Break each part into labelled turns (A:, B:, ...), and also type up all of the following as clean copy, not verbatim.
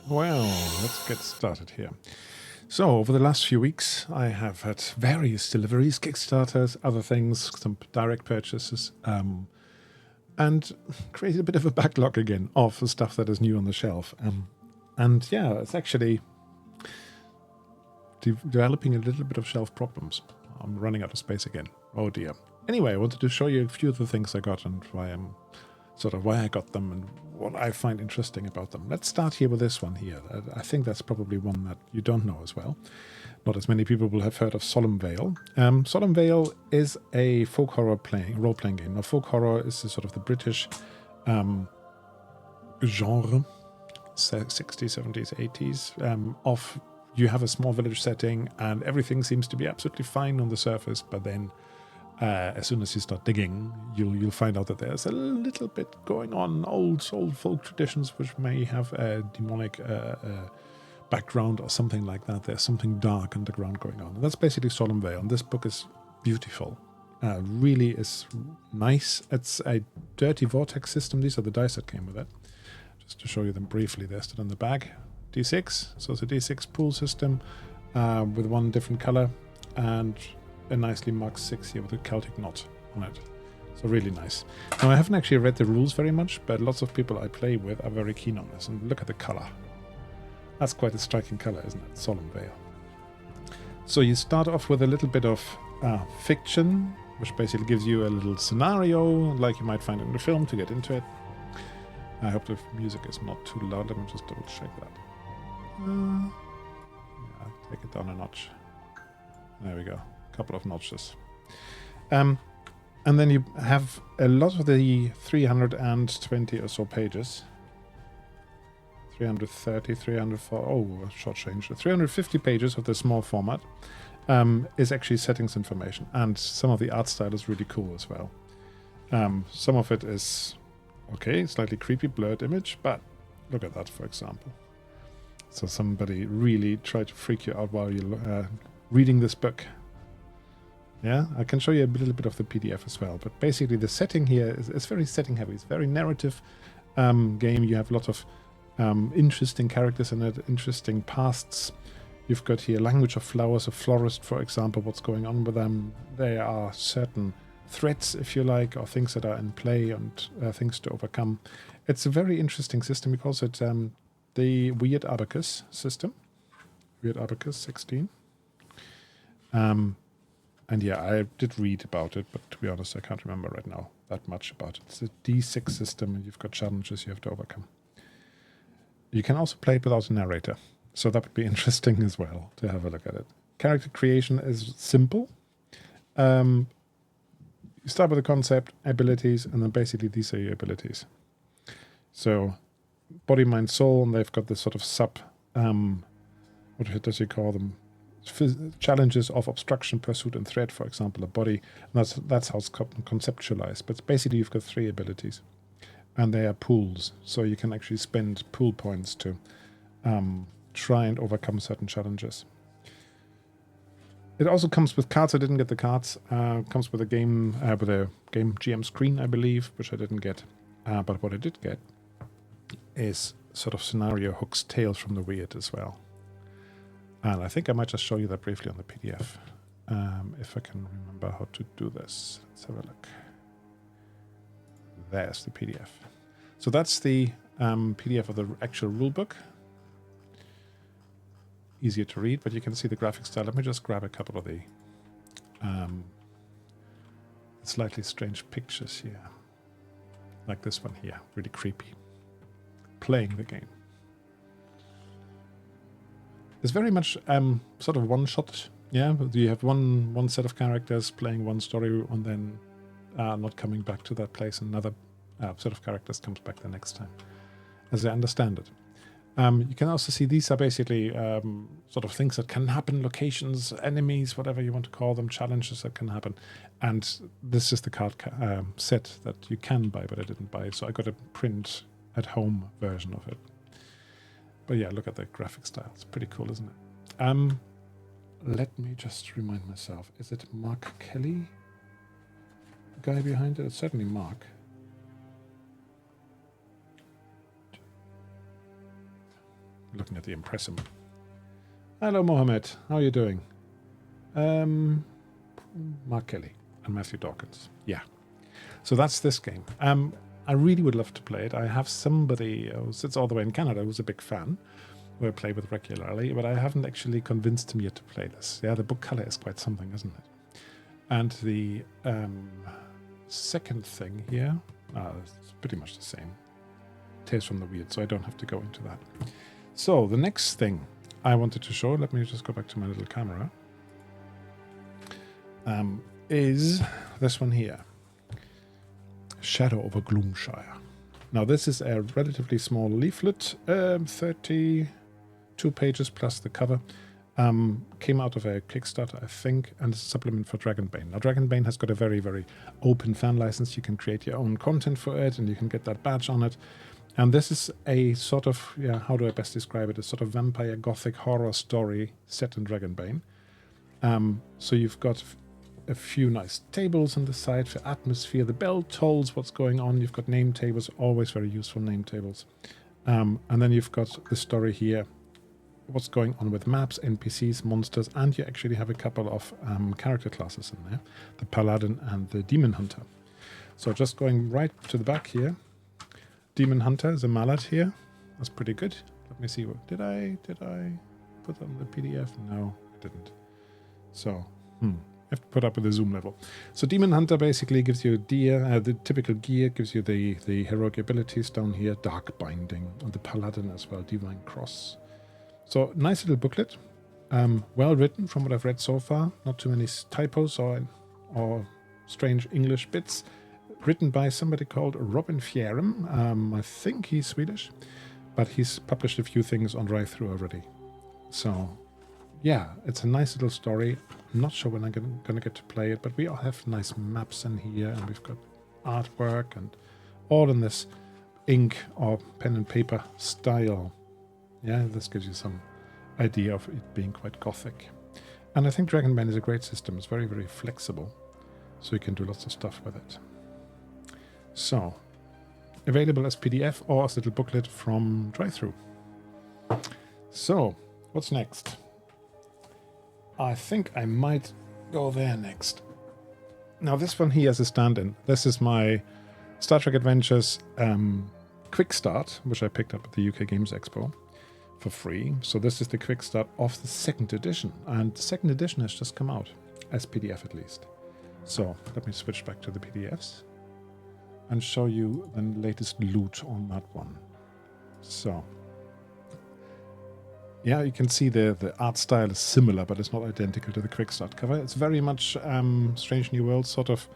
A: Well, let's get started here. So, over the last few weeks, I have had various deliveries, Kickstarters, other things, some direct purchases, and created a bit of a backlog again of the stuff that is new on the shelf. And yeah, it's actually developing a little bit of shelf problems. I'm running out of space again. Oh dear. Anyway, I wanted to show you a few of the things I got and why I got them and what I find interesting about them. Let's start here with this one here. I think that's probably one that you don't know as well. Not as many people will have heard of Solemn Vale. Solemn Vale is a folk horror role-playing game. Now, folk horror is sort of the British genre, 60s, 70s, 80s, of you have a small village setting and everything seems to be absolutely fine on the surface, but then as soon as you start digging, you'll find out that there's a little bit going on, old folk traditions which may have a demonic background or something like that. There's something dark underground going on. And that's basically Solemn Vale. And this book is beautiful. Really is nice. It's a dirty vortex system. These are the dice that came with it. Just to show you them briefly, they're still in the bag. D6, so it's a D6 pool system with one different color and a nicely marked 6 here with a Celtic knot on it. So really nice. Now, I haven't actually read the rules very much, but lots of people I play with are very keen on this. And look at the color. That's quite a striking color, isn't it? Solemn Vale. So you start off with a little bit of fiction, which basically gives you a little scenario, like you might find in the film, to get into it. I hope the music is not too loud. Let me just double check that. Yeah, take it down a notch. There we go. A couple of notches. And then you have a lot of the 320 or so pages. 330, 304, oh, shortchanged. 350 pages of the small format is actually settings information. And some of the art style is really cool as well. Some of it is, okay, slightly creepy, blurred image, but look at that, for example. So somebody really tried to freak you out while you're reading this book. Yeah, I can show you a little bit of the PDF as well. But basically the setting here is very setting heavy. It's a very narrative game. You have a lot of interesting characters in it, interesting pasts. You've got here language of flowers, a florist, for example, what's going on with them. There are certain threats, if you like, or things that are in play and things to overcome. It's a very interesting system because it's the Weird Abacus system. Weird Abacus 16. And yeah, I did read about it, but to be honest, I can't remember right now that much about it. It's a D6 system, and you've got challenges you have to overcome. You can also play it without a narrator, so that would be interesting as well to have a look at it. Character creation is simple. You start with the concept, abilities, and then basically these are your abilities. So body, mind, soul, and they've got this sort of sub, what does he call them? Challenges of obstruction, pursuit, and threat, for example, a body. And that's how it's conceptualized. But basically, you've got 3 abilities, and they are pools. So you can actually spend pool points to try and overcome certain challenges. It also comes with cards. I didn't get the cards. Comes with a game GM screen, I believe, which I didn't get. But what I did get is sort of scenario hooks, tales from the weird as well. And I think I might just show you that briefly on the PDF, if I can remember how to do this. Let's have a look. There's the PDF. So that's the PDF of the actual rulebook. Easier to read, but you can see the graphic style. Let me just grab a couple of the slightly strange pictures here. Like this one here, really creepy. Playing the game. It's very much sort of one shot. Yeah, you have one set of characters playing one story and then not coming back to that place. Another set of characters comes back the next time, as I understand it. You can also see these are basically sort of things that can happen, locations, enemies, whatever you want to call them, challenges that can happen. And this is the card set that you can buy, but I didn't buy it. So I got a print at home version of it. But yeah, look at the graphic style. It's pretty cool, isn't it? Let me just remind myself. Is it Mark Kelly? The guy behind it? It's certainly Mark. looking at the impressum. Hello, Mohammed. How are you doing? Mark Kelly and Matthew Dawkins. Yeah. So that's this game. I really would love to play it. I have somebody who sits all the way in Canada who's a big fan, who I play with regularly, but I haven't actually convinced him yet to play this. Yeah, the book color is quite something, isn't it? And the second thing here, it's pretty much the same. Tales from the Weird, so I don't have to go into that. So the next thing I wanted to show, let me just go back to my little camera, is this one here. Shadow over Gloomshire. Now this is a relatively small leaflet, 32 pages plus the cover. Came out of a Kickstarter, I think, and it's a supplement for Dragonbane. Now Dragonbane has got a very, very open fan license. You can create your own content for it and you can get that badge on it. And this is a sort of, how do I best describe it? A sort of vampire gothic horror story set in Dragonbane. So you've got a few nice tables on the side for atmosphere. The bell tolls what's going on. You've got name tables, always very useful name tables. And then you've got the story here, what's going on with maps, NPCs, monsters, and you actually have a couple of character classes in there, the Paladin and the Demon Hunter. So just going right to the back here, Demon Hunter is a mallet here. That's pretty good. Let me see. Did I put on the PDF? No, I didn't. So, have to put up with the zoom level. So Demon Hunter basically gives you the typical gear, gives you the heroic abilities down here, Dark Binding, and the Paladin as well, Divine Cross. So nice little booklet, well written from what I've read so far, not too many typos or strange English bits. Written by somebody called Robin Fjärem. I think he's Swedish, but he's published a few things on Write-Through already. So yeah, it's a nice little story. I'm not sure when I'm going to get to play it, but we all have nice maps in here, and we've got artwork and all in this ink or pen and paper style. Yeah, this gives you some idea of it being quite gothic. And I think Dragonbane is a great system. It's very, very flexible, so you can do lots of stuff with it. So, available as PDF or as a little booklet from Drive-Thru. So, what's next? I think I might go there next. Now this one here is a stand-in. This is my Star Trek Adventures Quick Start, which I picked up at the UK Games Expo for free. So this is the Quick Start of the second edition. And the second edition has just come out, as PDF at least. So let me switch back to the PDFs and show you the latest loot on that one. So yeah, you can see the art style is similar, but it's not identical to the Quick Start cover. It's very much Strange New World sort of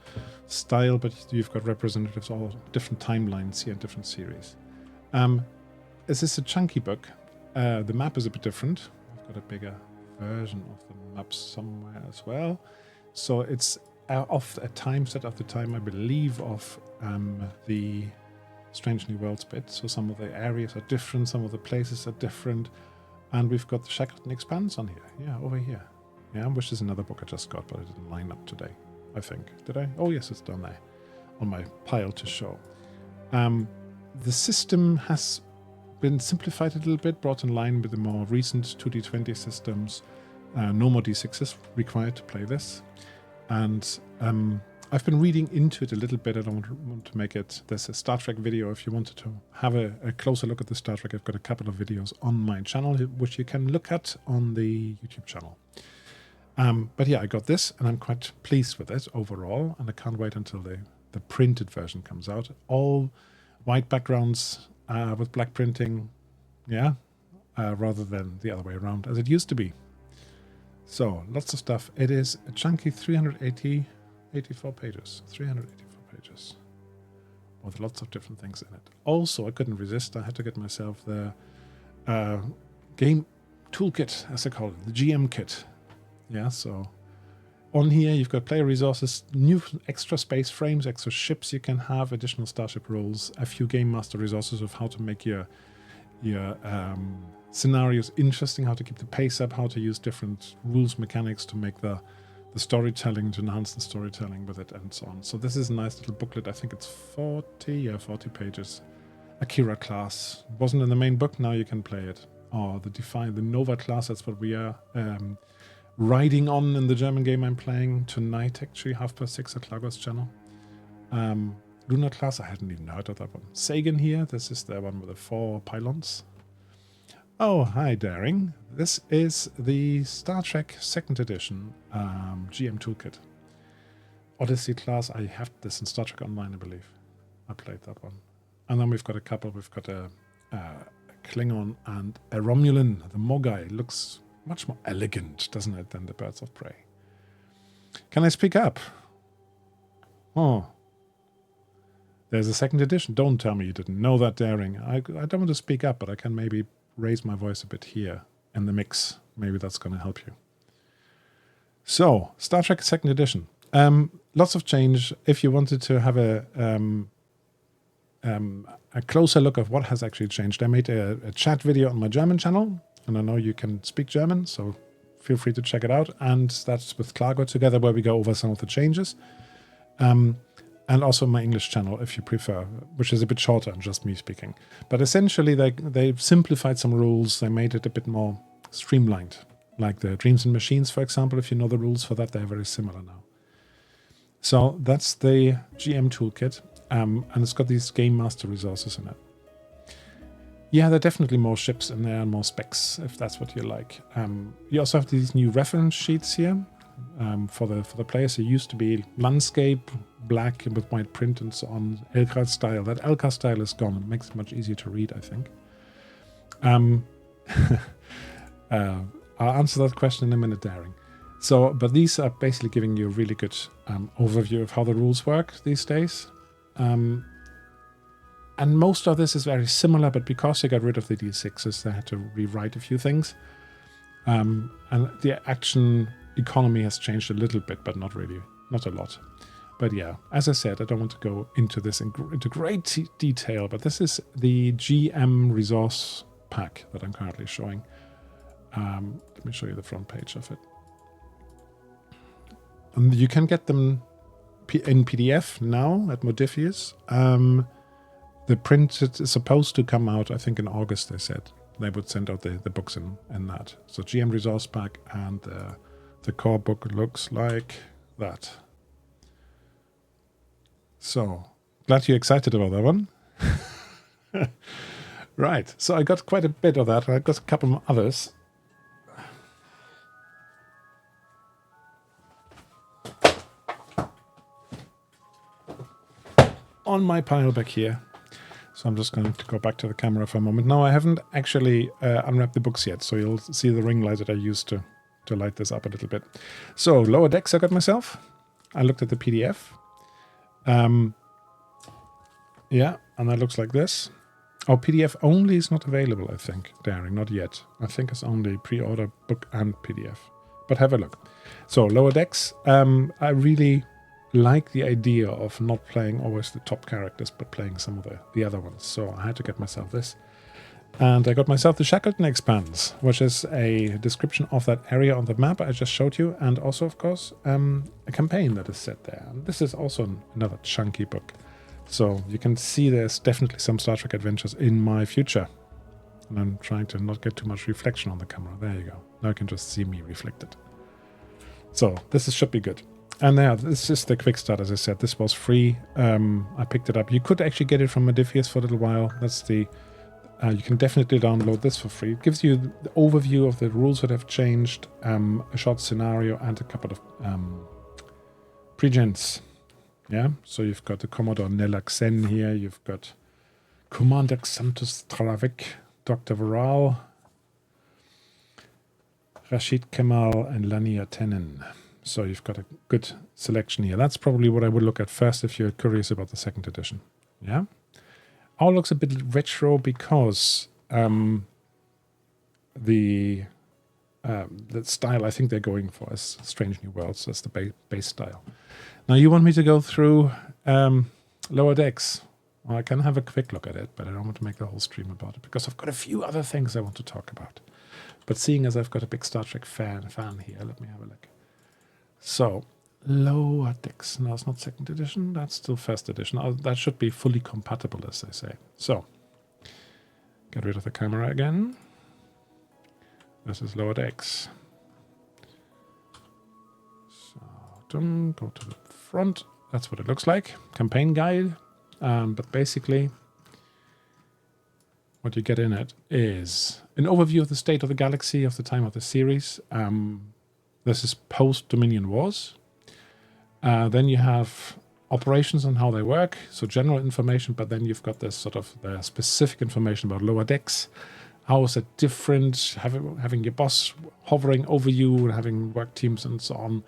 A: style, but you've got representatives of all different timelines here in different series. This is a chunky book. The map is a bit different. I've got a bigger version of the map somewhere as well. So it's off a time set of the time, I believe, of the Strange New Worlds bit. So some of the areas are different, some of the places are different. And we've got the Shackleton Expanse on here. Yeah, over here. Yeah, which is another book I just got, but I didn't line up today, I think. Did I? Oh, yes, it's down there on my pile to show. The system has been simplified a little bit, brought in line with the more recent 2D20 systems. No more D6s required to play this. And I've been reading into it a little bit. I don't want to make it. There's a Star Trek video. If you wanted to have a closer look at the Star Trek, I've got a couple of videos on my channel, which you can look at on the YouTube channel. But yeah, I got this, and I'm quite pleased with it overall, and I can't wait until the printed version comes out. All white backgrounds with black printing, yeah, rather than the other way around, as it used to be. So, lots of stuff. It is a chunky 384 pages, with lots of different things in it. Also, I couldn't resist. I had to get myself the game toolkit, as I call it, the GM kit. Yeah, so on here you've got player resources, new extra space frames, extra ships you can have, additional starship rules, a few game master resources of how to make your scenarios interesting, how to keep the pace up, how to use different rules mechanics to make the storytelling, to enhance the storytelling with it, and so on. So this is a nice little booklet. I think it's 40 pages. Akira class. Wasn't in the main book, now you can play it. or the Nova class. That's what we are riding on in the German game I'm playing tonight, actually, 6:30 at Lagos channel. Lunar class, I hadn't even heard of that one. Sagan here, this is the one with the 4 pylons. Oh, hi, Daring. This is the Star Trek 2nd edition GM Toolkit. Odyssey class, I have this in Star Trek Online, I believe. I played that one. And then we've got a couple. We've got a Klingon and a Romulan. The Mogai looks much more elegant, doesn't it, than the Birds of Prey. Can I speak up? Oh. There's a 2nd edition. Don't tell me you didn't know that, Daring. I don't want to speak up, but I can maybe raise my voice a bit here in the mix. Maybe that's going to help you. So, Star Trek 2nd edition. Lots of change. If you wanted to have a closer look of what has actually changed, I made a chat video on my German channel, and I know you can speak German, so feel free to check it out. And that's with Klago together, where we go over some of the changes. And also my English channel, if you prefer, which is a bit shorter and just me speaking. But essentially, they simplified some rules. They made it a bit more streamlined. Like the Dreams and Machines, for example, if you know the rules for that, they're very similar now. So that's the GM Toolkit, and it's got these Game Master resources in it. Yeah, there are definitely more ships in there and more specs, if that's what you like. You also have these new reference sheets here for the players. Who used to be landscape, black with white print and so on, Elka style. That Elka style is gone. It makes it much easier to read, I think. I'll answer that question in a minute, Daring. So, but these are basically giving you a really good overview of how the rules work these days. And most of this is very similar, but because they got rid of the D6s, they had to rewrite a few things. And the action economy has changed a little bit, but not really, not a lot. But yeah, as I said, I don't want to go into this into great detail, but this is the GM resource pack that I'm currently showing. Let me show you the front page of it. And you can get them in PDF now at Modifius. The print is supposed to come out, I think, in August, they said. They would send out the books in that. So GM Resource Pack, and the core book looks like that. So, glad you're excited about that one. Right, so I got quite a bit of that. I got a couple of others. On my pile back here. So I'm just going to go back to the camera for a moment. No, I haven't actually unwrapped the books yet, so you'll see the ring light that I used to light this up a little bit. So, Lower Decks I got myself. I looked at the PDF. Yeah, and that looks like this. Oh, PDF only is not available, I think, Daring, not yet. I think it's only pre-order book and PDF. But have a look. So, Lower Decks, I really like the idea of not playing always the top characters, but playing some of the other ones. So I had to get myself this. And I got myself the Shackleton Expanse, which is a description of that area on the map I just showed you, and also, of course, a campaign that is set there. And this is also another chunky book. So you can see there's definitely some Star Trek adventures in my future. And I'm trying to not get too much reflection on the camera. There you go. Now you can just see me reflected. So this should be good. And yeah, this is the quick start, as I said. This was free. I picked it up. You could actually get it from Modifius for a little while. That's the... you can definitely download this for free. It gives you the overview of the rules that have changed, a short scenario, and a couple of pre-gens. Yeah, so you've got the Commodore Nelaxen here. You've got Commander Xantus Travik, Dr. Varal, Rashid Kemal, and Lania Tenen. So you've got a good selection here. That's probably what I would look at first if you're curious about the 2nd edition. Yeah? All looks a bit retro because the style I think they're going for is Strange New Worlds. That's the base style. Now you want me to go through Lower Decks. Well, I can have a quick look at it, but I don't want to make the whole stream about it because I've got a few other things I want to talk about. But seeing as I've got a big Star Trek fan here, let me have a look. So, Lower Decks. No, it's not 2nd edition. That's still 1st edition. That should be fully compatible, as they say. So, get rid of the camera again. This is Lower Decks. So, go to the front. That's what it looks like. Campaign guide. But basically, what you get in it is an overview of the state of the galaxy of the time of the series. This is post-Dominion Wars. Then you have operations and how they work, so general information, but then you've got this sort of the specific information about Lower Decks. How is it different, having your boss hovering over you, having work teams and so on.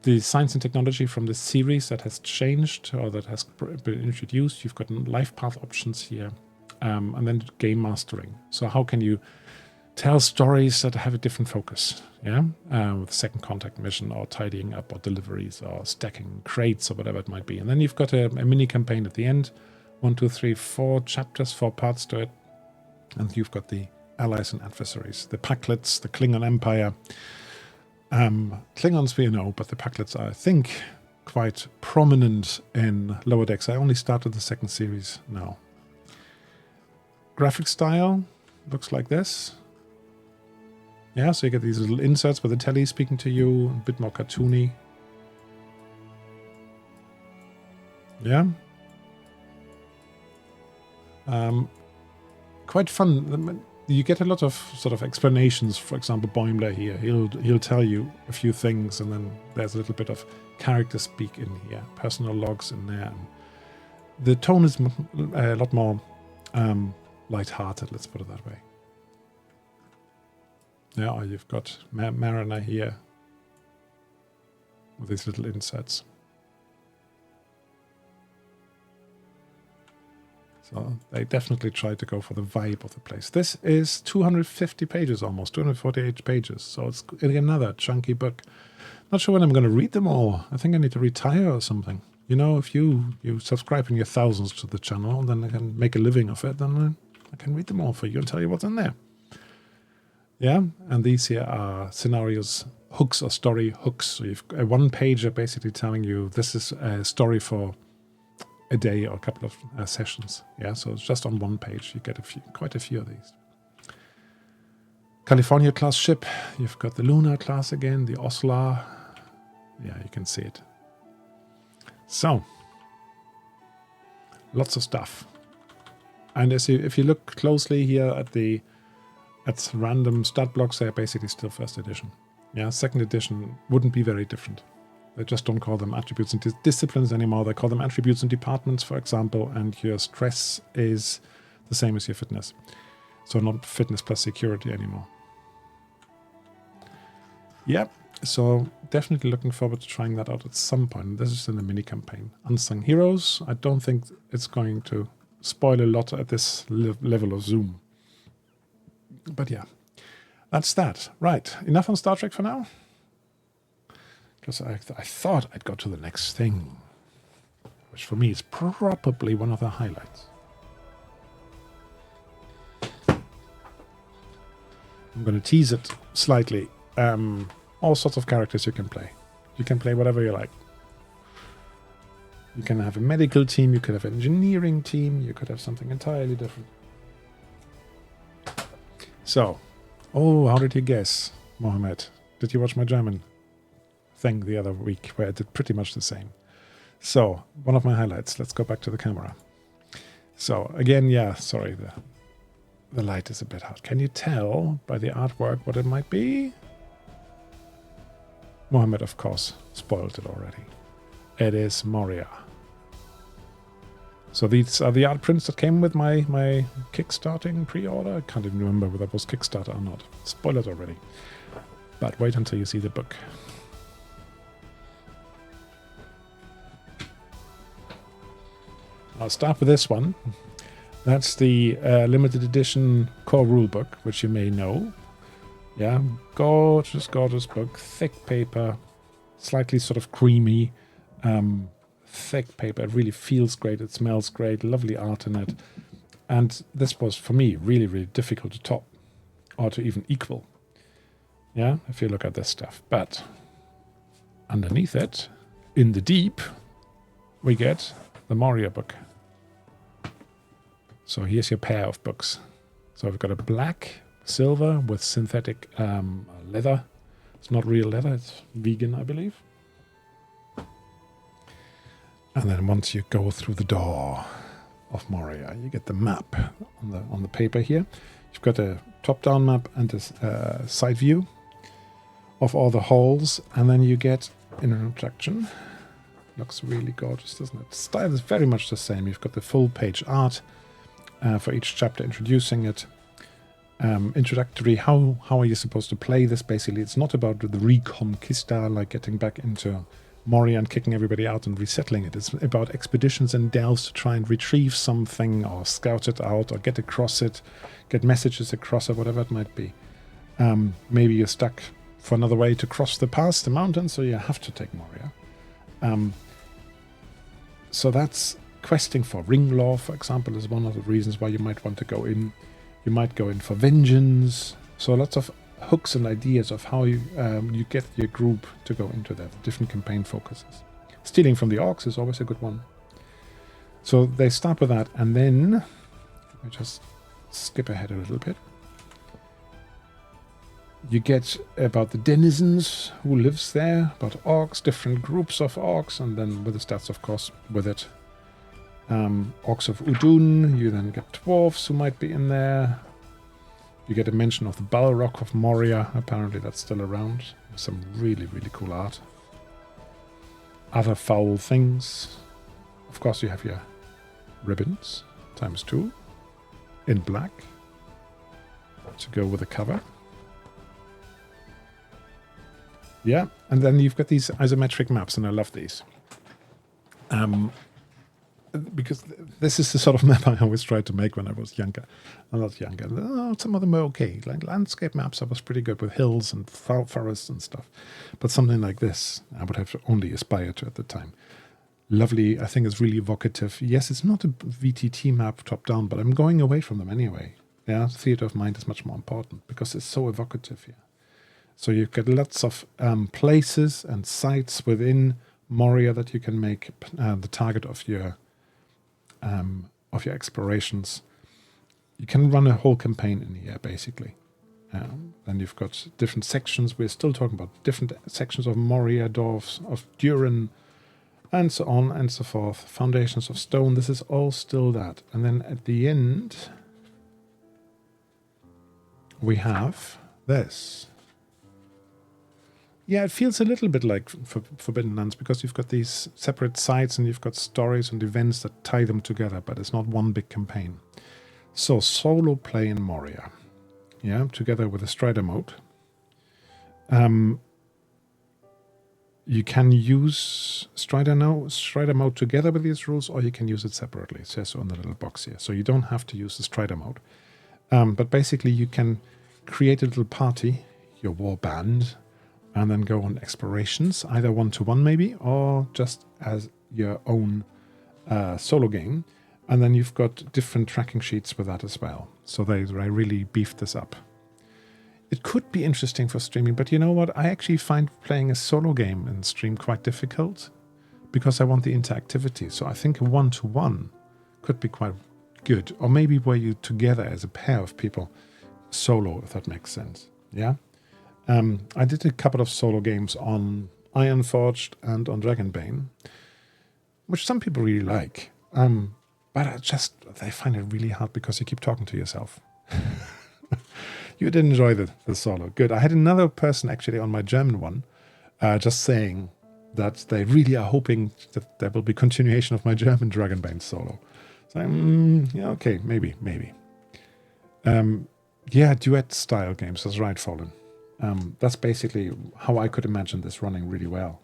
A: The science and technology from the series that has changed or that has been introduced. You've got life path options here. And then game mastering. So how can you tell stories that have a different focus? Yeah, with second contact mission or tidying up or deliveries or stacking crates or whatever it might be. And then you've got a mini campaign at the end. 1, 2, 3, 4 chapters, 4 parts to it. And you've got the allies and adversaries, the Packlets, the Klingon Empire. Klingons we know, but the Packlets are, I think, quite prominent in Lower Decks. I only started the second series now. Graphic style looks like this. Yeah, so you get these little inserts with the telly speaking to you, a bit more cartoony. Yeah. Quite fun. You get a lot of sort of explanations. For example, Boimler here, he'll tell you a few things, and then there's a little bit of character speak in here, personal logs in there. The tone is a lot more light-hearted, let's put it that way. Yeah, you've got Mariner here with these little inserts. So they definitely tried to go for the vibe of the place. This is 250 pages almost, 248 pages. So it's another chunky book. Not sure when I'm going to read them all. I think I need to retire or something. You know, if you subscribe in your thousands to the channel, then I can make a living of it, then I can read them all for you and tell you what's in there. Yeah, and these here are scenarios, hooks or story hooks. So you've got a one-pager basically telling you this is a story for a day or a couple of sessions. Yeah, so it's just on one page. You get quite a few of these. California class ship. You've got the Lunar class again, the Oslar. Yeah, you can see it. So, lots of stuff. And if you look closely here at random stat blocks, they're basically still first edition. Yeah, second edition wouldn't be very different. They just don't call them attributes and disciplines anymore. They call them attributes and departments, for example, and your stress is the same as your fitness. So not fitness plus security anymore. Yeah, so definitely looking forward to trying that out at some point. This is in the mini campaign. Unsung Heroes. I don't think it's going to spoil a lot at this level of zoom. But yeah, that's that. Right, enough on Star Trek for now? Because I thought I'd go to the next thing, which for me is probably one of the highlights. I'm going to tease it slightly. All sorts of characters you can play. You can play whatever you like. You can have a medical team, you could have an engineering team, you could have something entirely different. So, how did you guess, Mohammed? Did you watch my German thing the other week where I did pretty much the same? So, one of my highlights. Let's go back to the camera. So, again, yeah, sorry, the light is a bit hard. Can you tell by the artwork what it might be? Mohammed, of course, spoiled it already. It is Moria. So these are the art prints that came with my Kickstarting pre-order. I can't even remember whether it was Kickstarter or not. Spoiled already. But wait until you see the book. I'll start with this one. That's the limited edition core rulebook, which you may know. Yeah, gorgeous, gorgeous book. Thick paper, slightly sort of creamy. Thick paper. It really feels great. It smells great. Lovely art in it. And this was, for me, really, really difficult to top or to even equal. Yeah, if you look at this stuff. But underneath it, in the deep, we get the Moria book. So here's your pair of books. So we've got a black silver with synthetic leather. It's not real leather, it's vegan, I believe. And then once you go through the door of Moria, you get the map on the paper here. You've got a top-down map and a side view of all the halls, and then you get an introduction. Looks really gorgeous, doesn't it? The style is very much the same. You've got the full page art for each chapter introducing it. Introductory, how are you supposed to play this? Basically, it's not about the Reconquista, like getting back into Moria and kicking everybody out and resettling it. It's about expeditions and delves to try and retrieve something or scout it out or get across it, get messages across it, whatever it might be. Maybe you're stuck for another way to cross the pass, the mountain, so you have to take Moria. So that's questing for ring law, for example, is one of the reasons why you might want to go in. You might go in for vengeance. So lots of hooks and ideas of how you get your group to go into the different campaign focuses. Stealing from the orcs is always a good one. So they start with that, and then let me just skip ahead a little bit. You get about the denizens who lives there, about orcs, different groups of orcs, and then with the stats, of course, with it. Orcs of Udun, you then get dwarves who might be in there. You get a mention of the Balrog of Moria, apparently that's still around. Some really, really cool art. Other foul things. Of course, you have your ribbons, ×2, in black, to go with the cover. Yeah, and then you've got these isometric maps, and I love these. Because this is the sort of map I always tried to make when I was younger. A lot younger. Some of them were okay. Like landscape maps, I was pretty good with hills and forests and stuff. But something like this, I would have only aspired to at the time. Lovely, I think it's really evocative. Yes, it's not a VTT map top-down, but I'm going away from them anyway. Yeah, theatre of mind is much more important because it's so evocative here. So you've got lots of places and sites within Moria that you can make the target of your explorations. You can run a whole campaign in here, basically. Then you've got different sections. We're still talking about different sections of Moria, Dwarfs, of Durin, and so on and so forth. Foundations of Stone. This is all still that. And then at the end, we have this. Yeah, it feels a little bit like Forbidden Lands because you've got these separate sites and you've got stories and events that tie them together, but it's not one big campaign. So, solo play in Moria, yeah, together with a Strider mode. You can use Strider mode together with these rules, or you can use it separately. It says so on the little box here. So you don't have to use the Strider mode. But basically you can create a little party, your war band, and then go on explorations, either one-to-one maybe, or just as your own solo game. And then you've got different tracking sheets with that as well. So they really beefed this up. It could be interesting for streaming, but you know what? I actually find playing a solo game in stream quite difficult because I want the interactivity. So I think a one-to-one could be quite good. Or maybe where you together as a pair of people solo, if that makes sense. Yeah? I did a couple of solo games on Ironforged and on Dragonbane, which some people really like. But they find it really hard because you keep talking to yourself. You did enjoy the solo. Good. I had another person actually on my German one just saying that they really are hoping that there will be continuation of my German Dragonbane solo. So yeah, okay, maybe. Yeah, duet style games. That's right, Fallen. That's basically how I could imagine this running really well.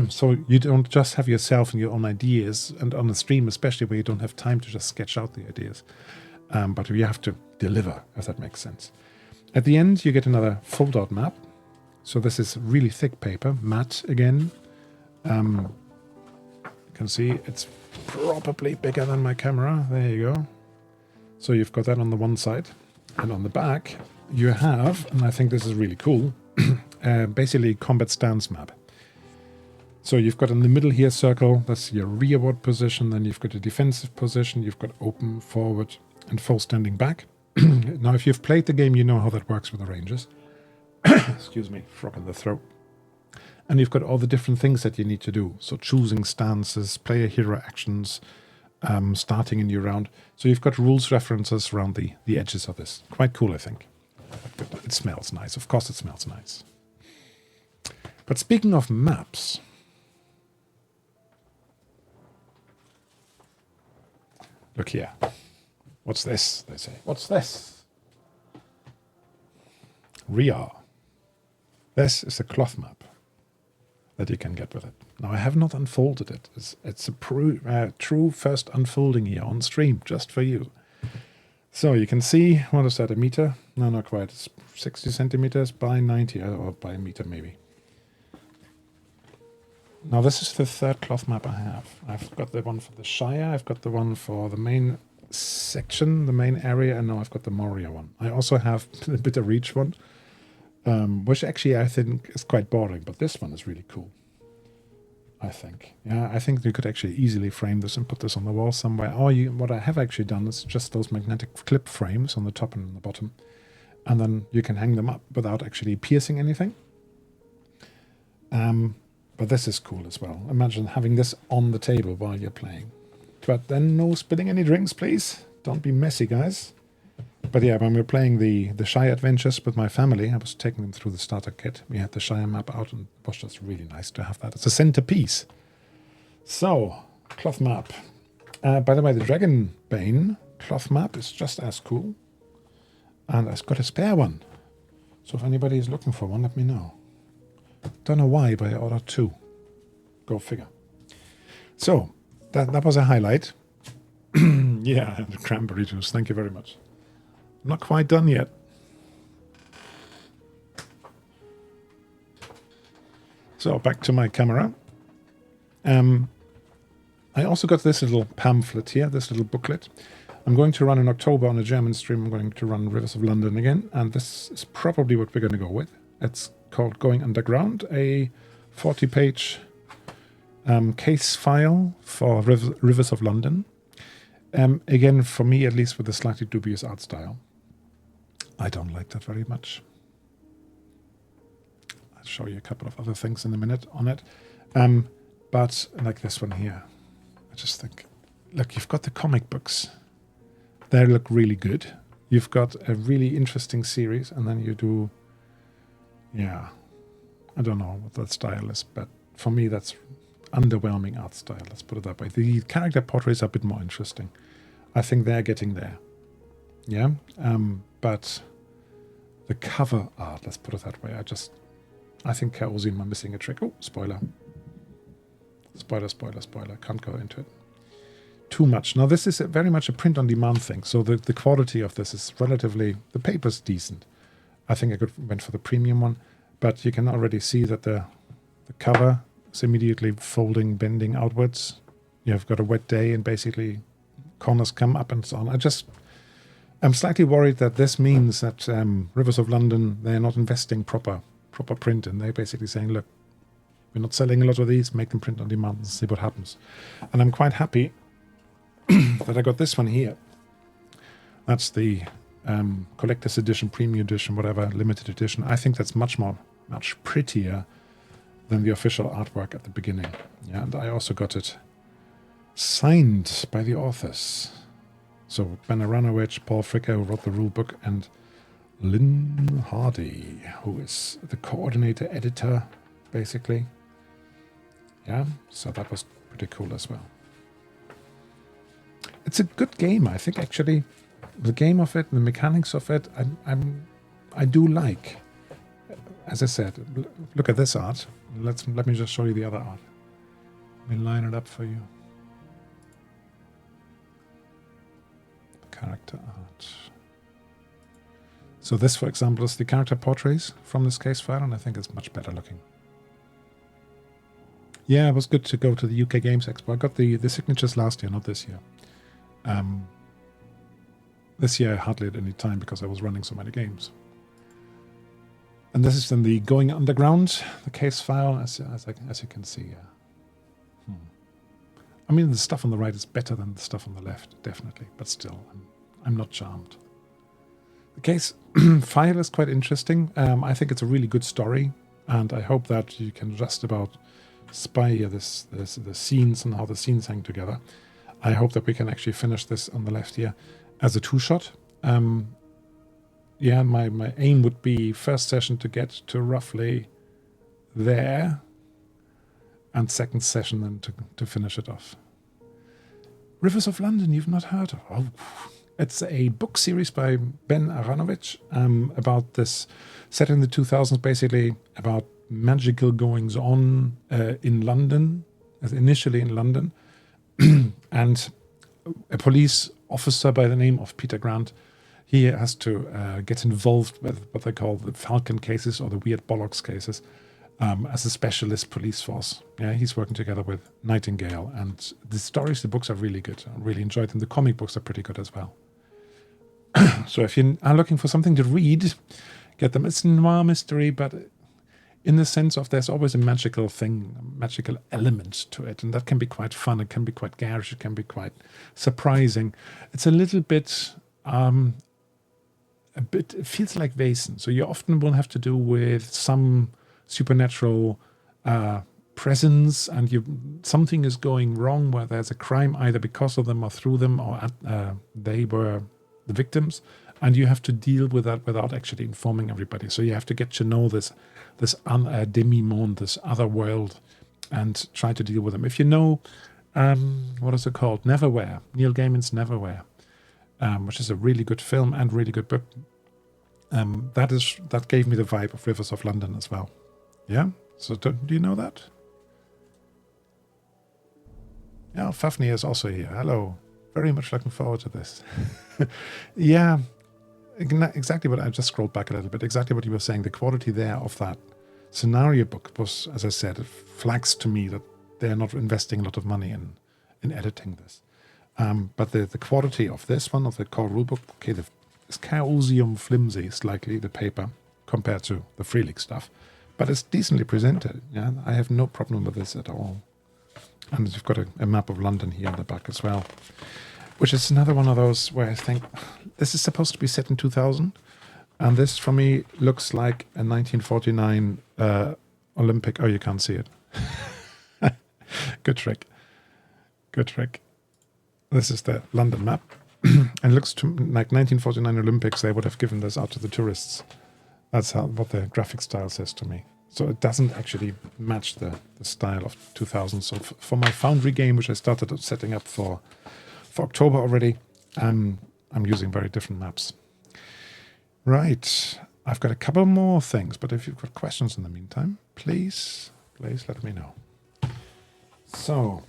A: So you don't just have yourself and your own ideas, and on the stream especially where you don't have time to just sketch out the ideas, but you have to deliver, if that makes sense. At the end you get another fold-out map. So this is really thick paper, matte again. You can see it's probably bigger than my camera. There you go. So you've got that on the one side, and on the back you have, and I think this is really cool, basically combat stance map. So you've got in the middle here circle, that's your rearward position, then you've got a defensive position, you've got open, forward, and full standing back. Now, if you've played the game, you know how that works with the ranges. Excuse me, frog in the throat. And you've got all the different things that you need to do. So choosing stances, player hero actions, starting a new round. So you've got rules references around the edges of this. Quite cool, I think. It smells nice. Of course it smells nice. But speaking of maps, look here. What's this, they say? What's this? Ria. This is a cloth map that you can get with it. Now, I have not unfolded it. It's a true first unfolding here on stream, just for you. So you can see, what is that, a meter? No, not quite. It's 60 centimeters by 90, or by a meter maybe. Now, this is the third cloth map I have. I've got the one for the Shire, I've got the one for the main section, the main area, and now I've got the Moria one. I also have the Bitter Reach one, which actually I think is quite boring, but this one is really cool, I think. Yeah, I think you could actually easily frame this and put this on the wall somewhere. Or what I have actually done is just those magnetic clip frames on the top and on the bottom, and then you can hang them up without actually piercing anything. But this is cool as well. Imagine having this on the table while you're playing. But then no spilling any drinks, please. Don't be messy, guys. But yeah, when we were playing the Shire Adventures with my family, I was taking them through the starter kit. We had the Shire map out, and it was just really nice to have that. It's a centerpiece. So, cloth map. By the way, the Dragonbane cloth map is just as cool. And I've got a spare one. So if anybody is looking for one, let me know. Don't know why, but I ordered 2. Go figure. So, that was a highlight. Yeah, and the cranberry juice. Thank you very much. Not quite done yet. So, back to my camera. I also got this little pamphlet here, this little booklet. I'm going to run in October on a German stream. I'm going to run Rivers of London again, and this is probably what we're going to go with. It's called Going Underground, a 40-page case file for Rivers of London. Again, for me, at least with a slightly dubious art style. I don't like that very much. I'll show you a couple of other things in a minute on it. But like this one here, I just think, look, you've got the comic books. They look really good. You've got a really interesting series, and then you do, yeah, I don't know what that style is, but for me, that's underwhelming art style. Let's put it that way. The character portraits are a bit more interesting. I think they're getting there. Yeah, but the cover art, let's put it that way. I think Chaosium are missing a trick. Oh, spoiler. Spoiler. Can't go into it. Too much. Now, this is very much a print-on-demand thing, so the quality of this is relatively... The paper's decent. I think I went for the premium one, but you can already see that the cover is immediately folding, bending outwards. You've got a wet day, and basically corners come up and so on. I'm slightly worried that this means that Rivers of London, they're not investing proper print, and they're basically saying, look, we're not selling a lot of these, make them print on demand and see what happens. And I'm quite happy that I got this one here. That's the collector's edition, premium edition, whatever, limited edition. I think that's much prettier than the official artwork at the beginning. Yeah, and I also got it signed by the authors. So Ben Aronovich, Paul Fricker, who wrote the rule book, and Lynn Hardy, who is the coordinator editor, basically. Yeah, so that was pretty cool as well. It's a good game, I think, actually. The game of it, the mechanics of it, I do like. As I said, look at this art. Let me just show you the other art. Let me line it up for you. Character art. So this, for example, is the character portraits from this case file, and I think it's much better looking. Yeah, it was good to go to the UK Games Expo. I got the signatures last year, not this year. This year I hardly had any time because I was running so many games. And this is then the Going Underground, the case file, as you can see. I mean, the stuff on the right is better than the stuff on the left, definitely. But still, I'm not charmed. The case file is quite interesting. I think it's a really good story, and I hope that you can just about spy the scenes and how the scenes hang together. I hope that we can actually finish this on the left here as a two-shot. Yeah, my aim would be first session to get to roughly there, and second session then to finish it off. Rivers of London, you've not heard of? Oh, it's a book series by Ben Aronovich about this, set in the 2000s, basically about magical goings on in London, initially in London, and a police officer by the name of Peter Grant. He has to get involved with what they call the Falcon cases or the weird bollocks cases as a specialist police force. Yeah, he's working together with Nightingale, and the stories, the books are really good. I really enjoyed them. The comic books are pretty good as well. So if you are looking for something to read, get them. It's noir mystery, but in the sense of there's always a magical thing, a magical element to it, and that can be quite fun. It can be quite garish. It can be quite surprising. It's a little bit, it feels like Vaesen. So you often will have to do with some supernatural presence, and something is going wrong where there's a crime either because of them or through them, or they were the victims, and you have to deal with that without actually informing everybody. So you have to get to know this demi-monde, this other world, and try to deal with them. If you know, what is it called? Neverwhere. Neil Gaiman's Neverwhere, which is a really good film and really good book. That gave me the vibe of Rivers of London as well. Yeah? So do you know that? Yeah, Fafnir is also here. Hello. Very much looking forward to this. Yeah, exactly what I just scrolled back a little bit. Exactly what you were saying. The quality there of that scenario book was, as I said, it flags to me that they're not investing a lot of money in editing this. But the quality of this one, of the core rulebook, okay, it's chaosium flimsy, slightly, the paper, compared to the Free League stuff. But it's decently presented. Yeah, I have no problem with this at all. And you've got a map of London here on the back as well, which is another one of those where I think this is supposed to be set in 2000, and this for me looks like a 1949 Olympic. Oh, you can't see it. Good trick. Good trick. This is the London map, and it looks to like 1949 Olympics. They would have given this out to the tourists. That's what the graphic style says to me. So it doesn't actually match the style of 2000. So for my Foundry game, which I started setting up for October already, I'm using very different maps. Right. I've got a couple more things, but if you've got questions in the meantime, please let me know. So,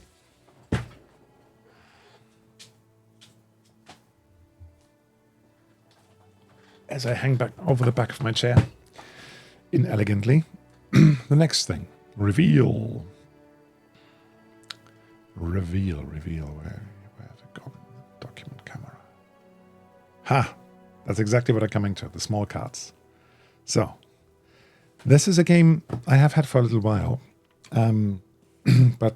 A: as I hang back over the back of my chair, inelegantly, the next thing, reveal. Where the document camera? Ha! That's exactly what I'm coming to, the small cards. So, this is a game I have had for a little while, but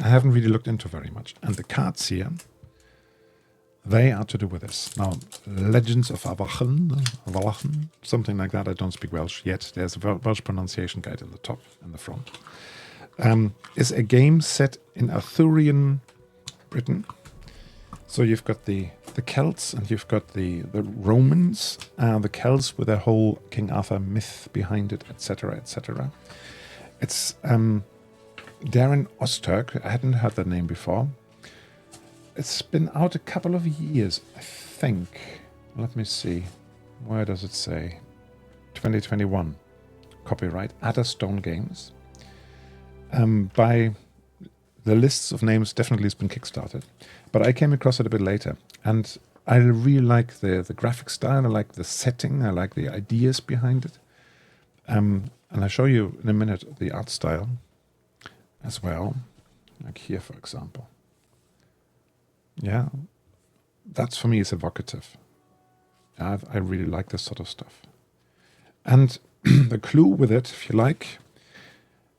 A: I haven't really looked into very much. And the cards here, they are to do with this. Now, Legends of Avallen, something like that. I don't speak Welsh yet. There's a Welsh pronunciation guide in the top and the front. Is a game set in Arthurian Britain. So you've got the Celts, and you've got the Romans, the Celts with their whole King Arthur myth behind it, etc., etc. It's Darren Osterk. I hadn't heard that name before. It's been out a couple of years, I think. Let me see. Where does it say? 2021. Copyright. Adderstone Games. By the lists of names, definitely has been kickstarted. But I came across it a bit later. And I really like the graphic style. I like the setting. I like the ideas behind it. And I'll show you in a minute the art style as well. Like here, for example. Yeah, that's for me is evocative. I really like this sort of stuff. And the clue with it, if you like,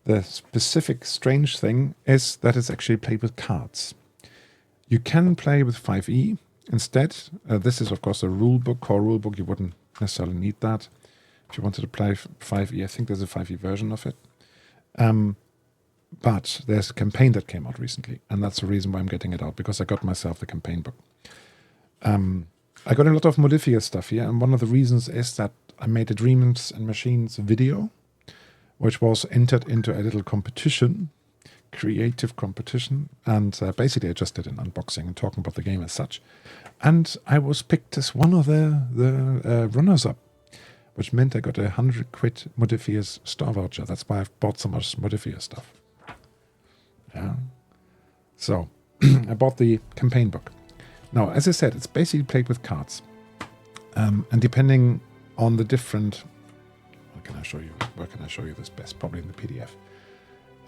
A: the specific strange thing is that it's actually played with cards. You can play with 5e instead. This is, of course, a rule book, core rule book. You wouldn't necessarily need that. If you wanted to play 5e, I think there's a 5e version of it. But there's a campaign that came out recently, and that's the reason why I'm getting it out, because I got myself the campaign book. I got a lot of Modifier stuff here, and one of the reasons is that I made a Dreams and Machines video, which was entered into a little competition, creative competition, and basically I just did an unboxing and talking about the game as such. And I was picked as one of the runners-up, which meant I got a 100 quid Modifier's store voucher. That's why I've bought so much Modifier stuff. Yeah. So, I bought the campaign book. Now, as I said, it's basically played with cards. And depending on the different... Where can I show you this best? Probably in the PDF.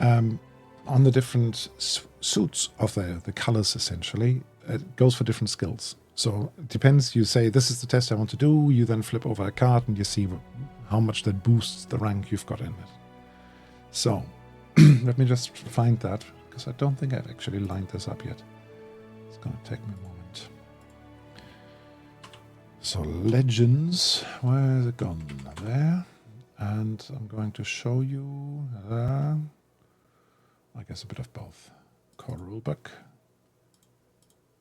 A: On the different suits of the colors, essentially, it goes for different skills. So it depends. You say, this is the test I want to do. You then flip over a card and you see how much that boosts the rank you've got in it. So let me just find that, because I don't think I've actually lined this up yet. It's going to take me a moment. So legends, where is it gone? There. And I'm going to show you, I guess, a bit of both. Core rulebook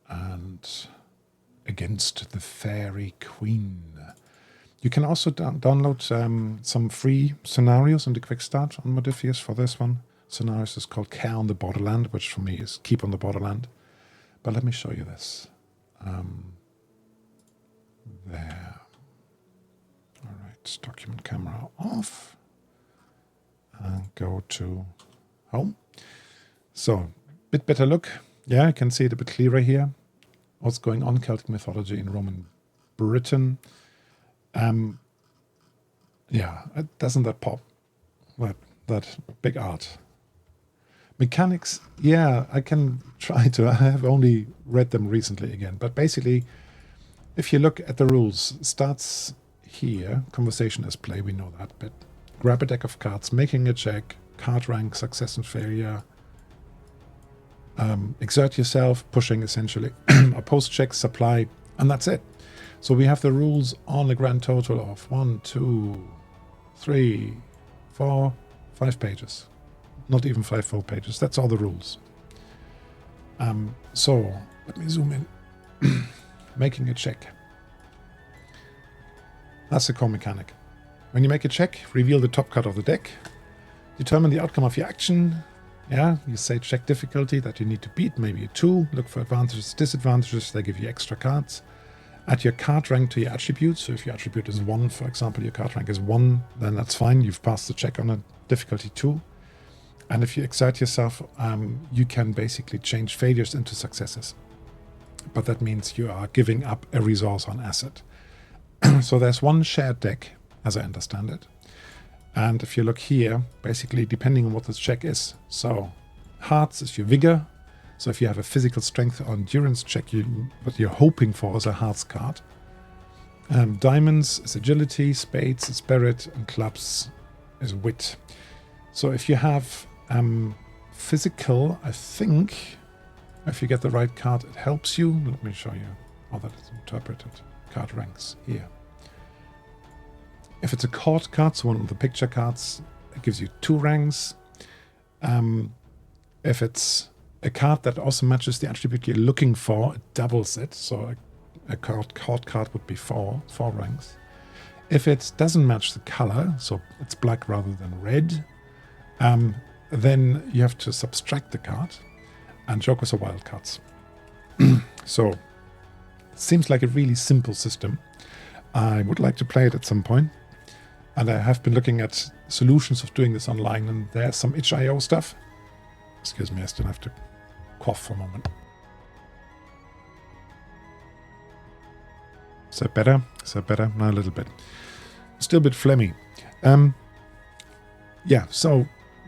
A: and Against the Faerie Queene. You can also download some free scenarios in the quick start on Modifiers for this one. Scenarios is called Care on the Borderland, which for me is Keep on the Borderland. But let me show you this. There. All right, document camera off. And go to home. So, bit better look. Yeah, you can see it a bit clearer here. What's going on, Celtic mythology in Roman Britain. Yeah, doesn't that pop? That big art. Mechanics, yeah, I can try to. I have only read them recently again. But basically, if you look at the rules, it starts here. Conversation as play, we know that bit. Grab a deck of cards, making a check, card rank, success and failure. Exert yourself, pushing essentially. Oppose checks, supply, and that's it. So we have the rules on a grand total of 1, 2, 3, 4, 5 pages. Not even 5 full pages. That's all the rules. So let me zoom in. Making a check. That's the core mechanic. When you make a check, reveal the top card of the deck. Determine the outcome of your action. Yeah, you say check difficulty that you need to beat, maybe a 2. Look for advantages, disadvantages. They give you extra cards. Add your card rank to your attribute. So if your attribute is 1, for example, your card rank is 1, then that's fine. You've passed the check on a difficulty 2. And if you exert yourself, you can basically change failures into successes. But that means you are giving up a resource on asset. So there's one shared deck, as I understand it. And if you look here, basically depending on what this check is. So hearts is your vigor. So if you have a physical strength or endurance check, what you're hoping for is a hearts card. Diamonds is agility, spades is spirit, and clubs is wit. So if you have physical, I think if you get the right card, it helps you. Let me show you how that is interpreted. Card ranks here. If it's a court card, so one of the picture cards, it gives you 2 ranks. If it's a card that also matches the attribute you're looking for, it doubles it. So a court card would be 4 ranks. If it doesn't match the color, so it's black rather than red, then you have to subtract the card. And jokers are wild cards. So it seems like a really simple system. I would like to play it at some point. And I have been looking at solutions of doing this online, and there's some itch.io stuff. Excuse me, I still have to cough for a moment. Is that better? Is that better? No, a little bit. Still a bit phlegmy. Yeah, so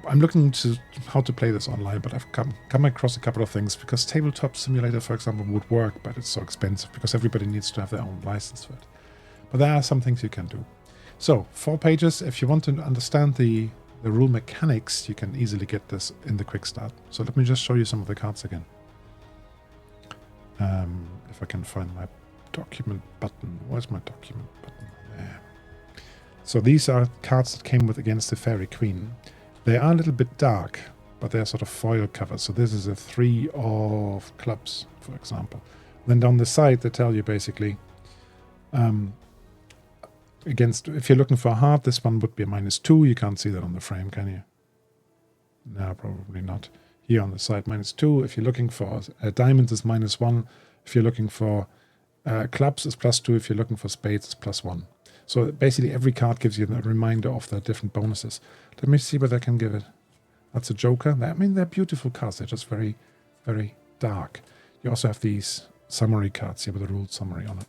A: I'm looking to how to play this online, but I've come across a couple of things, because Tabletop Simulator, for example, would work, but it's so expensive because everybody needs to have their own license for it. But there are some things you can do. So 4 pages. If you want to understand the rule mechanics, you can easily get this in the quick start. So let me just show you some of the cards again. If I can find my document button. Where's my document button? So these are cards that came with against the Faerie Queene. They are a little bit dark, but they're sort of foil covered. So this is a 3 of clubs, for example. Then down the side, they tell you basically, against, if you're looking for a heart, this one would be a -2. You can't see that on the frame, can you? No, probably not. Here on the side, -2. If you're looking for diamonds, it's -1. If you're looking for clubs, it's +2. If you're looking for spades, it's +1. So basically every card gives you a reminder of the different bonuses. Let me see what I can give it. That's a joker. I mean, they're beautiful cards. They're just very, very dark. You also have these summary cards here with a ruled summary on it.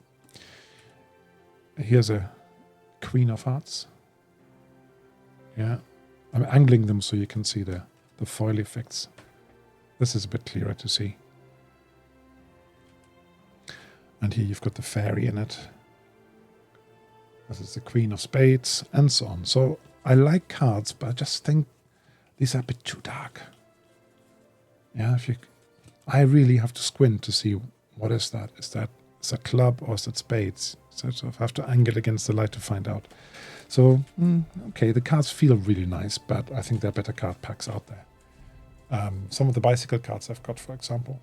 A: Here's a Queen of Hearts. Yeah. I'm angling them so you can see the foil effects. This is a bit clearer to see. And here you've got the Faerie in it. This is the Queen of Spades, and so on. So I like cards, but I just think these are a bit too dark. Yeah, I really have to squint to see what is that. Is that club or is that spades? So I have to angle against the light to find out. So, okay, the cards feel really nice, but I think there are better card packs out there. Some of the bicycle cards I've got, for example.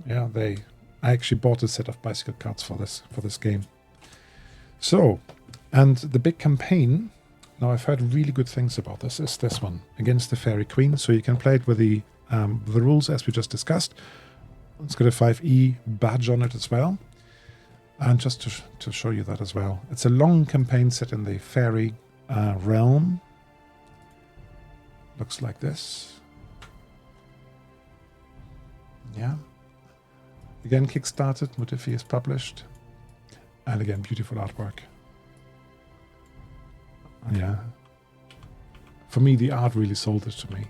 A: Yeah, I actually bought a set of bicycle cards for this game. So, and the big campaign, now I've heard really good things about this, is this one, Against the Faerie Queene. So you can play it with the rules as we just discussed. It's got a 5e badge on it as well. And just to show you that as well. It's a long campaign set in the Faerie realm. Looks like this. Yeah. Again, kickstarted, Motifi is published. And again, beautiful artwork. Yeah. For me, the art really sold it to me.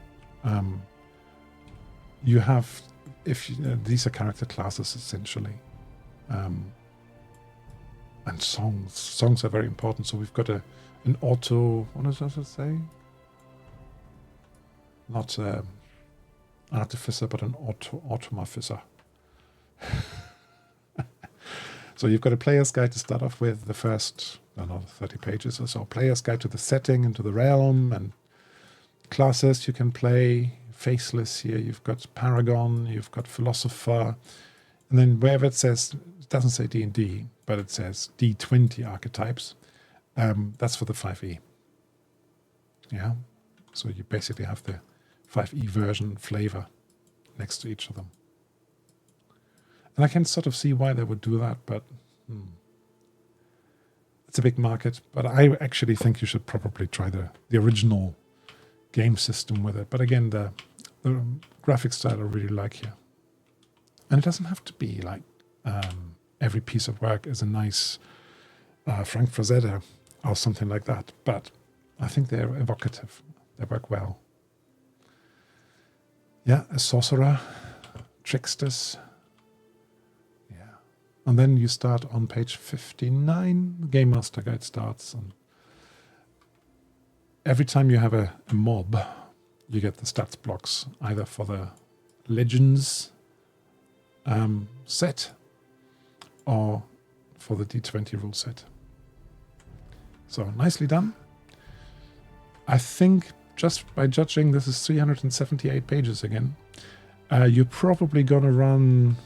A: You have, these are character classes essentially. And songs. Songs are very important. So we've got an auto, what does that say? Not artificer, but an automorphizer. So you've got a player's guide to start off with, the first, another 30 pages or so. Player's guide to the setting and to the realm and classes you can play. Faceless here, you've got Paragon, you've got Philosopher. And then wherever it says, it doesn't say D&D, but it says D20 archetypes. That's for the 5e. Yeah. So you basically have the 5e version flavor next to each of them. And I can sort of see why they would do that, but it's a big market. But I actually think you should probably try the original game system with it. But again, the graphic style I really like here. And it doesn't have to be like every piece of work is a nice Frank Frazetta or something like that. But I think they're evocative. They work well. Yeah, a sorcerer, tricksters. And then you start on page 59, the Game Master Guide starts. And every time you have a mob, you get the stats blocks, either for the Legends set or for the D20 rule set. So nicely done. I think just by judging, this is 378 pages again. You're probably going to run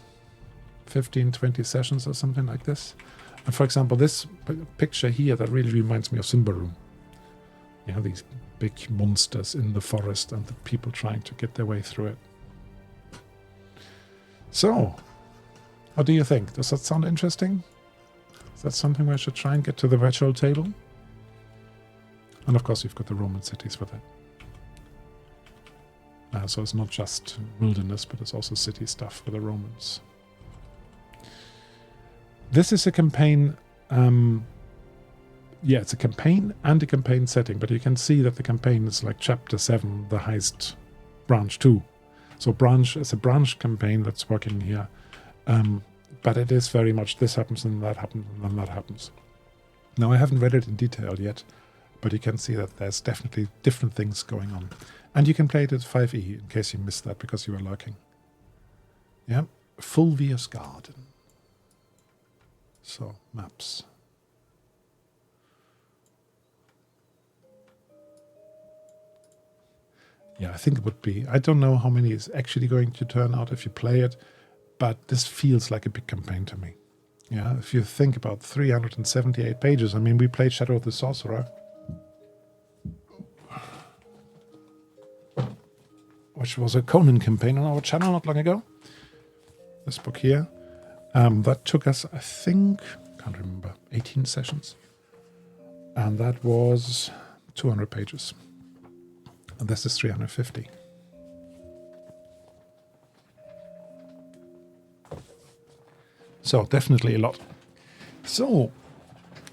A: 15, 20 sessions or something like this. And for example, this picture here, that really reminds me of Symbaroum. You know, these big monsters in the forest and the people trying to get their way through it. So, what do you think? Does that sound interesting? Is that something we should try and get to the virtual table? And of course, you've got the Roman cities with it. So it's not just wilderness, but it's also city stuff for the Romans. This is a campaign, it's a campaign and a campaign setting, but you can see that the campaign is like chapter 7, the heist branch 2. So branch is a branch campaign that's working here, but it is very much this happens and that happens and then that happens. Now I haven't read it in detail yet, but you can see that there's definitely different things going on. And you can play it at 5e in case you missed that because you were lurking. Yeah, Fulvius Garden. So, maps. yeah, I think it would be. I don't know how many is actually going to turn out if you play it, but this feels like a big campaign to me. Yeah, if you think about 378 pages, I mean, we played Shadow of the Sorcerer, which was a Conan campaign on our channel not long ago. This book here. That took us, I think, can't remember, 18 sessions. And that was 200 pages. And this is 350. So definitely a lot. So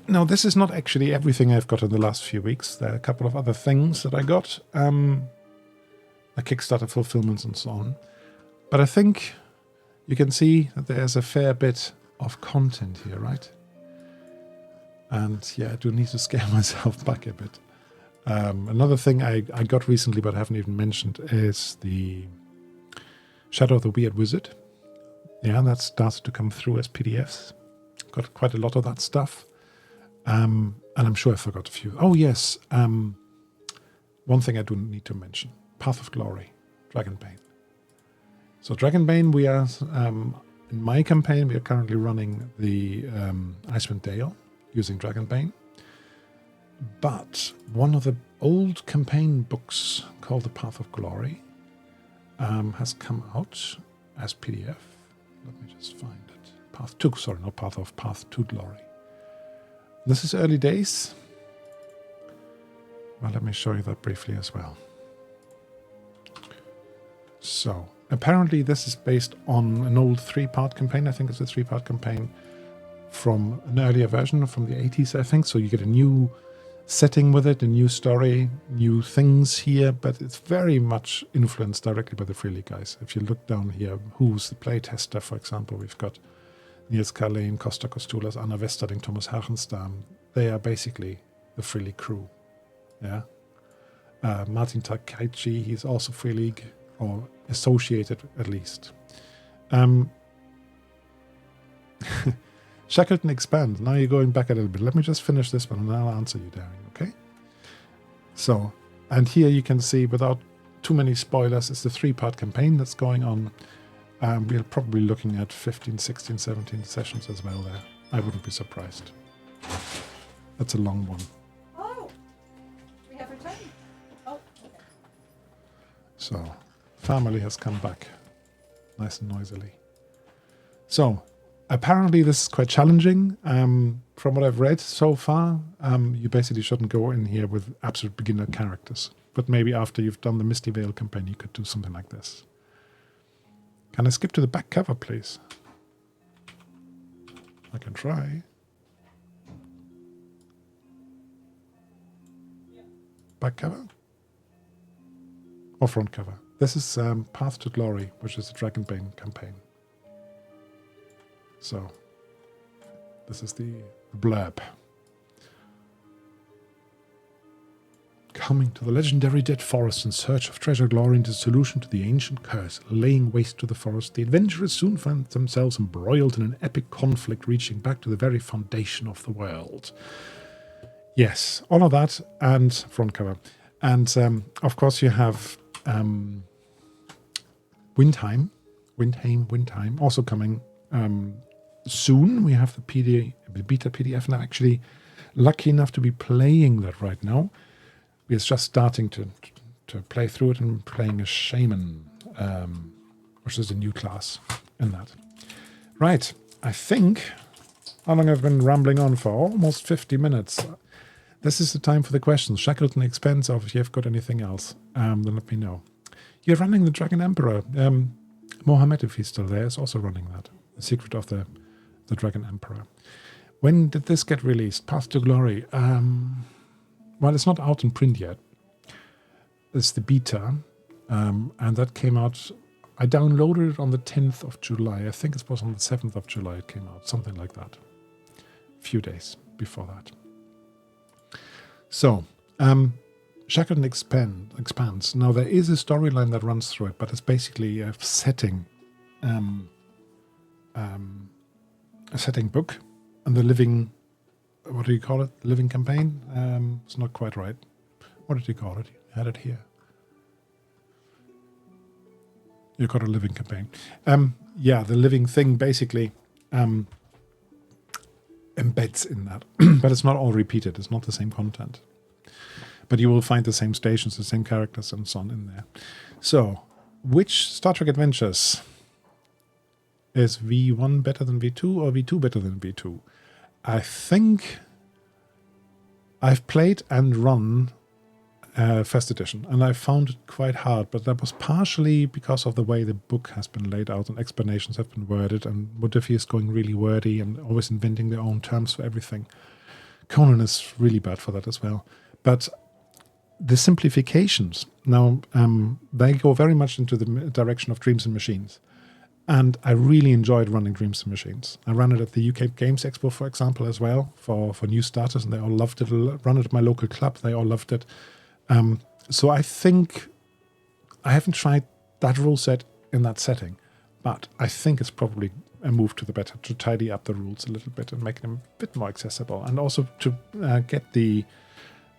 A: now this is not actually everything I've got in the last few weeks. There are a couple of other things that I got. The Kickstarter fulfillments and so on. But I think you can see that there's a fair bit of content here, right? And yeah, I do need to scale myself back a bit. Another thing I got recently but haven't even mentioned is the Shadow of the Weird Wizard. Yeah, that started to come through as PDFs. Got quite a lot of that stuff. And I'm sure I forgot a few. Oh, yes. One thing I do need to mention. Path of Glory, Dragonbane. So Dragonbane, we are, in my campaign, we are currently running the Icewind Dale using Dragonbane. But one of the old campaign books called The Path of Glory has come out as PDF. Let me just find it. Path to Glory. This is early days. Well, let me show you that briefly as well. So, apparently this is based on an old 3-part campaign. I think it's a 3-part campaign from an earlier version from the 80s, I think. So you get a new setting with it, a new story, new things here, but it's very much influenced directly by the Freely guys. If you look down here, who's the playtester, for example, we've got Niels Carlane, Costa Costulas, Anna Westerling, Thomas Hachenstam. They are basically the Freely crew. Yeah. Martin Takaichi, he's also Free League, or associated at least. Shackleton Expanse. Now you're going back a little bit. Let me just finish this one and I'll answer you, Darren, okay? So, and here you can see, without too many spoilers, it's the 3-part campaign that's going on. We're probably looking at 15, 16, 17 sessions as well there. I wouldn't be surprised. That's a long one.
B: Oh, we have returned. Oh, okay.
A: So, family has come back nice and noisily. So, apparently this is quite challenging. From what I've read so far, you basically shouldn't go in here with absolute beginner characters. But maybe after you've done the Misty Vale campaign, you could do something like this. Can I skip to the back cover, please? I can try. Back cover? Or front cover? This is Path to Glory, which is the Dragonbane campaign. So, this is the blurb. Coming to the legendary Dead Forest in search of treasure, glory, and a solution to the ancient curse, laying waste to the forest, the adventurers soon find themselves embroiled in an epic conflict reaching back to the very foundation of the world. Yes, all of that and front cover. And, of course, you have Windheim also coming soon. We have the beta PDF, and I'm actually lucky enough to be playing that right now. We're just starting to play through it and playing a shaman, which is a new class in that. Right, I think, how long I've been rambling on for? Almost 50 minutes. This is the time for the questions. Shackleton Expanse, or if you've got anything else, then let me know. You're running the Dragon Emperor. Mohammed, if he's still there, is also running that. The Secret of the Dragon Emperor. When did this get released? Path to Glory. Well, it's not out in print yet. It's the beta, and that came out. I downloaded it on the 10th of July. I think it was on the 7th of July it came out, something like that. A few days before that. So, Shackleton Expanse. Now, there is a storyline that runs through it, but it's basically a setting book, and the living. What do you call it? Living campaign? It's not quite right. What did you call it? You had it here. You got a living campaign. Yeah, the living thing basically embeds in that. But it's not all repeated. It's not the same content. But you will find the same stations, the same characters, and so on in there. So, which Star Trek Adventures is V1 better than V2 or V2 better than V2? I think I've played and run first edition, and I found it quite hard, but that was partially because of the way the book has been laid out and explanations have been worded, and Modifi is going really wordy and always inventing their own terms for everything. Conan is really bad for that as well. But the simplifications, now, they go very much into the direction of Dreams and Machines. And I really enjoyed running Dreams and Machines. I ran it at the UK Games Expo, for example, as well, for new starters, and they all loved it. Run it at my local club, they all loved it. So I think I haven't tried that rule set in that setting, but I think it's probably a move to the better to tidy up the rules a little bit and make them a bit more accessible, and also to get the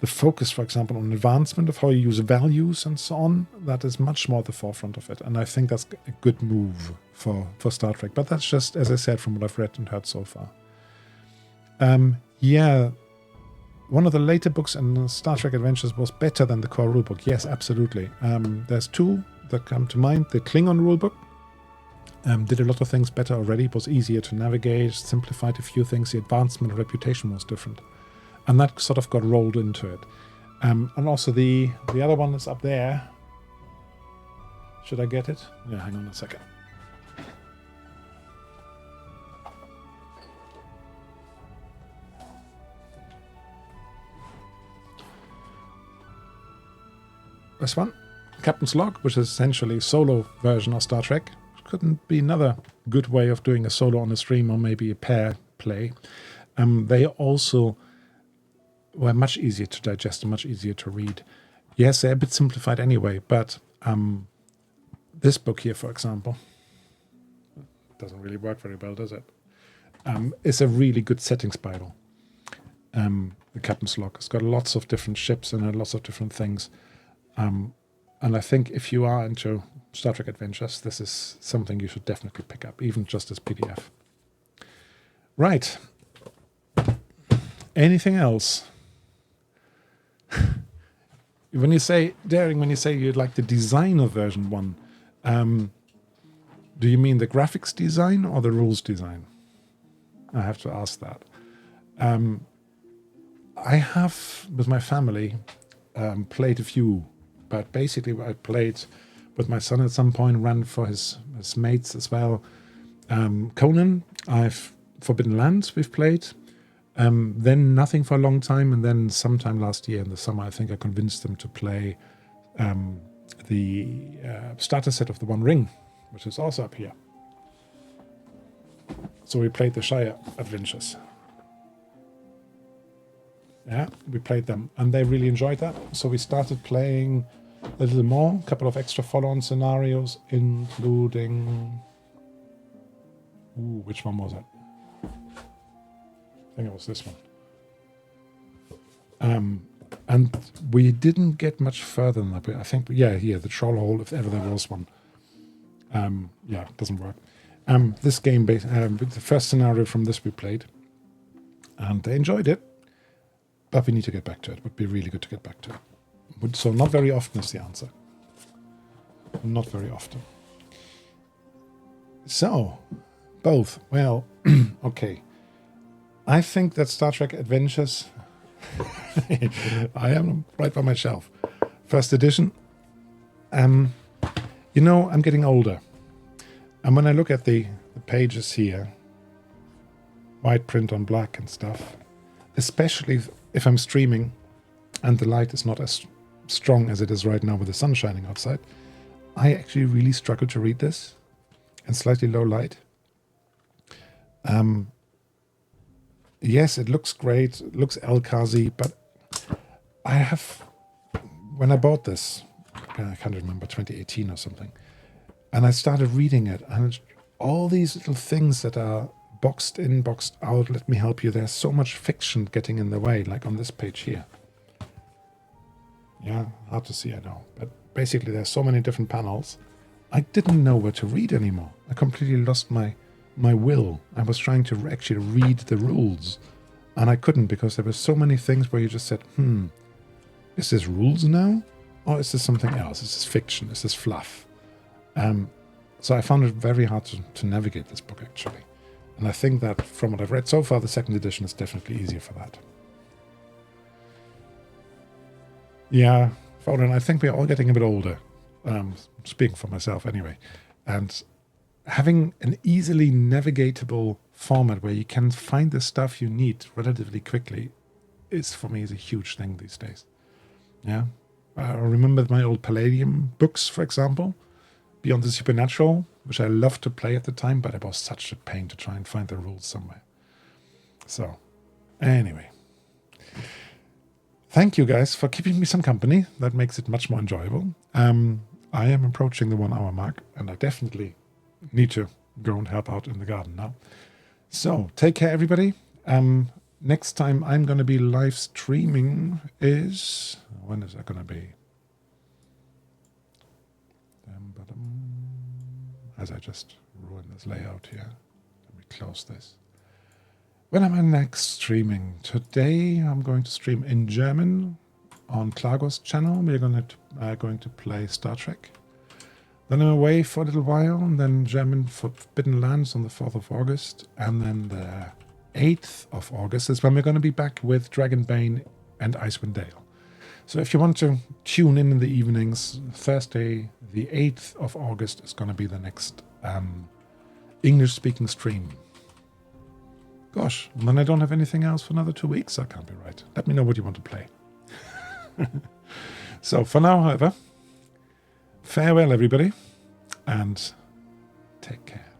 A: focus, for example, on advancement of how you use values and so on. That is much more at the forefront of it, and I think that's a good move for Star Trek. But that's just, as I said, from what I've read and heard so far. Yeah, one of the later books in Star Trek Adventures was better than the core rulebook. Yes, absolutely. There's two that come to mind. The Klingon rulebook did a lot of things better already. It was easier to navigate, simplified a few things. The advancement and reputation was different. And that sort of got rolled into it. And also the other one that's up there. Should I get it? Yeah, hang on a second. This one, Captain's Log, which is essentially a solo version of Star Trek. Couldn't be another good way of doing a solo on a stream, or maybe a pair play. They also were much easier to digest and much easier to read. Yes, they're a bit simplified anyway, but this book here, for example, doesn't really work very well, does it? It's a really good settings Bible. The Captain's Log. It's got lots of different ships and lots of different things. And I think if you are into Star Trek Adventures, this is something you should definitely pick up, even just as PDF. Right. Anything else? When you say, Daring, when you say you'd like the design of version 1, do you mean the graphics design or the rules design? I have to ask that. I have, with my family, played a few, but basically I played with my son at some point, ran for his mates as well. Conan, Forbidden Lands we've played. Then nothing for a long time, and then sometime last year in the summer, I think I convinced them to play the starter set of the One Ring, which is also up here. So we played the Shire Adventures. Yeah, we played them, and they really enjoyed that. So we started playing a little more, a couple of extra follow-on scenarios, including... Ooh, which one was it? I think it was this one. And we didn't get much further than that. But I think, yeah, here, the Troll Hole, if ever there was one. Yeah, it doesn't work. This game, the first scenario from this we played, and they enjoyed it, but we need to get back to it. It would be really good to get back to it. So not very often is the answer. Not very often. So, both. Well, okay. I think that Star Trek Adventures, I am right by my shelf. First edition, I'm getting older. And when I look at the pages here, white print on black and stuff, especially if I'm streaming and the light is not as strong as it is right now with the sun shining outside, I actually really struggle to read this in slightly low light. Yes, it looks great. It looks Elkazi, but when I bought this, I can't remember, 2018 or something, and I started reading it, and all these little things that are boxed in, boxed out, let me help you. There's so much fiction getting in the way, like on this page here. Yeah, hard to see, I know. But basically, there's so many different panels, I didn't know where to read anymore. I completely lost my will. I was trying to actually read the rules, and I couldn't because there were so many things where you just said, is this rules now? Or is this something else? Is this fiction? Is this fluff? So I found it very hard to navigate this book, actually. And I think that from what I've read so far, the second edition is definitely easier for that. Yeah, Faerie, I think we're all getting a bit older. Speaking for myself anyway. And having an easily navigatable format where you can find the stuff you need relatively quickly is, for me, is a huge thing these days. Yeah. I remember my old Palladium books, for example, Beyond the Supernatural, which I loved to play at the time, but it was such a pain to try and find the rules somewhere. So, anyway. Thank you guys for keeping me some company. That makes it much more enjoyable. I am approaching the 1 hour mark, and I definitely need to go and help out in the garden now. So, take care, everybody. Next time I'm going to be live streaming is... When is that going to be? As I just ruined this layout here. Let me close this. When am I next streaming? Today I'm going to stream in German on Klagos channel. We're going to play Star Trek. Then I'm away for a little while, and then German Forbidden Lands on the 4th of August. And then the 8th of August is when we're going to be back with Dragonbane and Icewind Dale. So if you want to tune in the evenings, Thursday, the 8th of August is going to be the next English-speaking stream. Gosh, and then I don't have anything else for another 2 weeks. That can't be right. Let me know what you want to play. So for now, however, farewell, everybody, and take care.